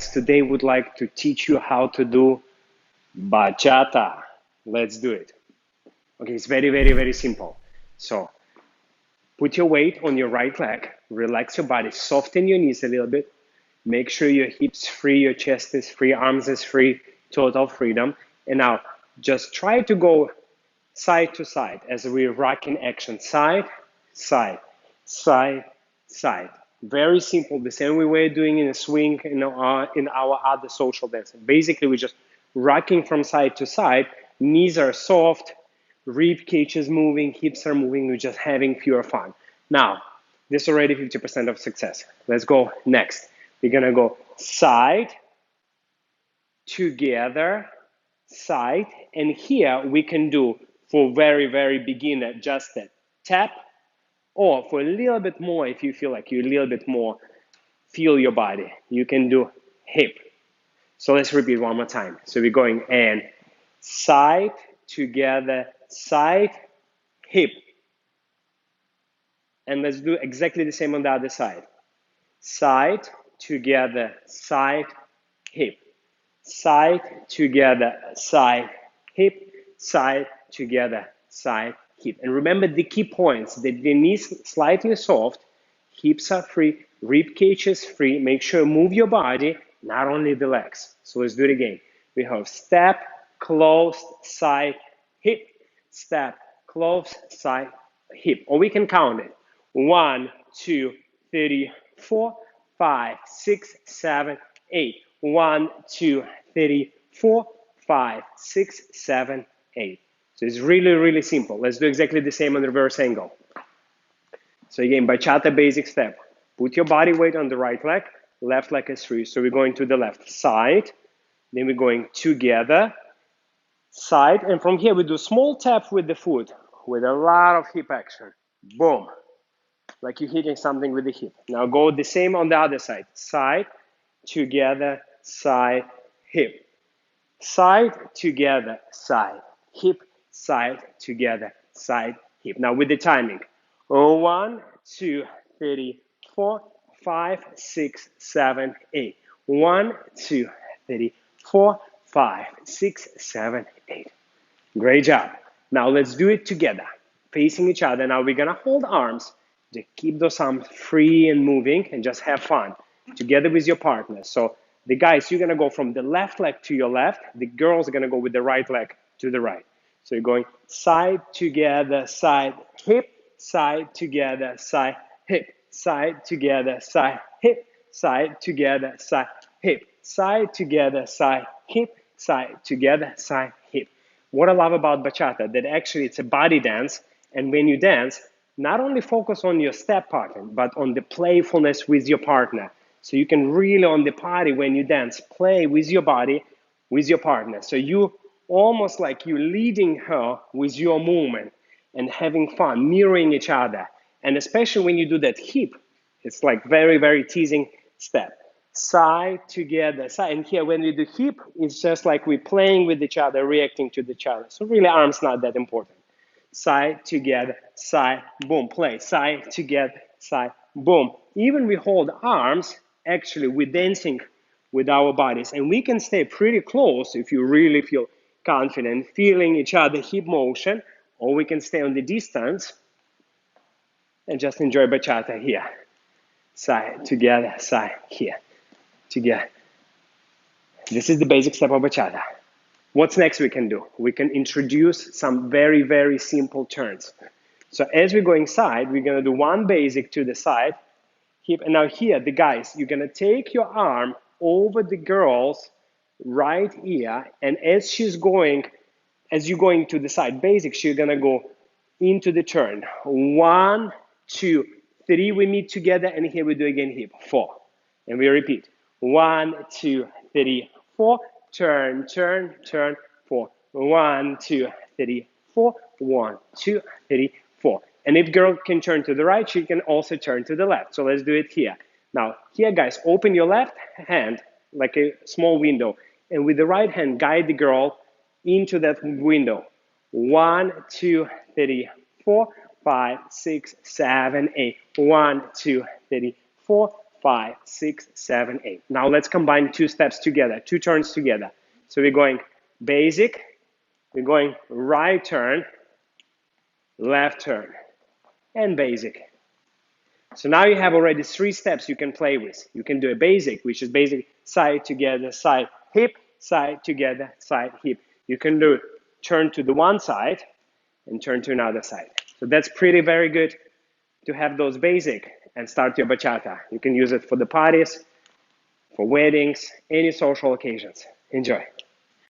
guys, today would like to teach you how to do bachata. Let's do it. Okay, it's very, very, very simple. So put your weight on your right leg, relax your body, soften your knees a little bit, make sure your hips free, your chest is free, arms is free, total freedom. And now just try to go side to side as we rock in action. Side, side, side, side. Very simple, the same way we're doing in a swing in our other social dance. Basically, we're just rocking from side to side. Knees are soft, rib cage is moving, hips are moving. We're just having pure fun. Now, this is already 50% of success. Let's go next. We're gonna go side, together, side, and here we can do for very, very beginner just a tap, or for a little bit more, if you feel like you a little bit more feel your body, you can do hip. So let's repeat one more time. So we're going and side, together, side, hip. And let's do exactly the same on the other side. Side, together, side, hip. Side, together, side, hip. Side, together, side, hip. And remember the key points, that the knees slightly soft, hips are free, rib cage is free. Make sure move your body, not only the legs. So let's do it again. We have step, closed, side, hip. Step, closed, side, hip. Or we can count it. 1, 2, 3, 4, 5, 6, 7, 8. 1, 2, 3, 4, 5, 6, 7, 8. So it's really, really simple. Let's do exactly the same on the reverse angle. So again, bachata basic step. Put your body weight on the right leg, left leg is free. So we're going to the left side, then we're going together, side, and from here we do small tap with the foot, with a lot of hip action. Boom. Like you're hitting something with the hip. Now go the same on the other side. Side, together, side, hip. Side, together, side, hip. Side, together, side, hip. Now with the timing. 1, 2, 3, 4, 5, 6, 7, 8. 1, 2, 3, 4, 5, 6, 7, 8. Great job. Now let's do it together, facing each other. Now we're gonna hold arms. Just keep those arms free and moving and just have fun together with your partner. So the guys, you're gonna go from the left leg to your left. The girls are gonna go with the right leg to the right. So you're going side, together, side, hip, side, together, side, hip, side, together, side, hip, side, together, side, hip, side, together, side, hip, side, together, side, hip. What I love about bachata, that actually it's a body dance, and when you dance, not only focus on your step pattern, but on the playfulness with your partner. So you can really, on the party, when you dance, play with your body, with your partner. So you almost like you leading her with your movement and having fun, mirroring each other. And especially when you do that hip, it's like very, very teasing step. Side, together, side. And here when we do hip, it's just like we're playing with each other, reacting to each other. So really arms not that important. Side, together, side, boom, play. Side, together, side, boom. Even we hold arms, actually we're dancing with our bodies. And we can stay pretty close if you really feel confident, feeling each other hip motion, or we can stay on the distance and just enjoy bachata here. Side, together, side, here, together. This is the basic step of bachata. What's next we can do? We can introduce some very, very simple turns. So as we're going side, we're gonna do one basic to the side, hip, and now here, the guys, you're gonna take your arm over the girl's right ear, and as you're going to the side basic, you're gonna go into the turn. 1, 2, 3, we meet together, and here we do again hip, 4. And we repeat, 1, 2, 3, 4, turn, turn, turn, 4. 1, 2, 3, 4, 1, 2, 3, 4. And if girl can turn to the right, she can also turn to the left. So let's do it here. Now, here guys, open your left hand like a small window, and with the right hand, guide the girl into that window. 1, 2, 3, 4, 5, 6, 7, 8. 1, 2, 3, 4, 5, 6, 7, 8. Now let's combine 2 steps together, 2 turns together. So we're going basic, we're going right turn, left turn, and basic. So now you have already 3 steps you can play with. You can do a basic, which is basic side together, side, hip, side together, side, hip. You can do turn to the one side and turn to another side. So that's pretty very good to have those basic and start your bachata. You can use it for the parties, for weddings, any social occasions. Enjoy.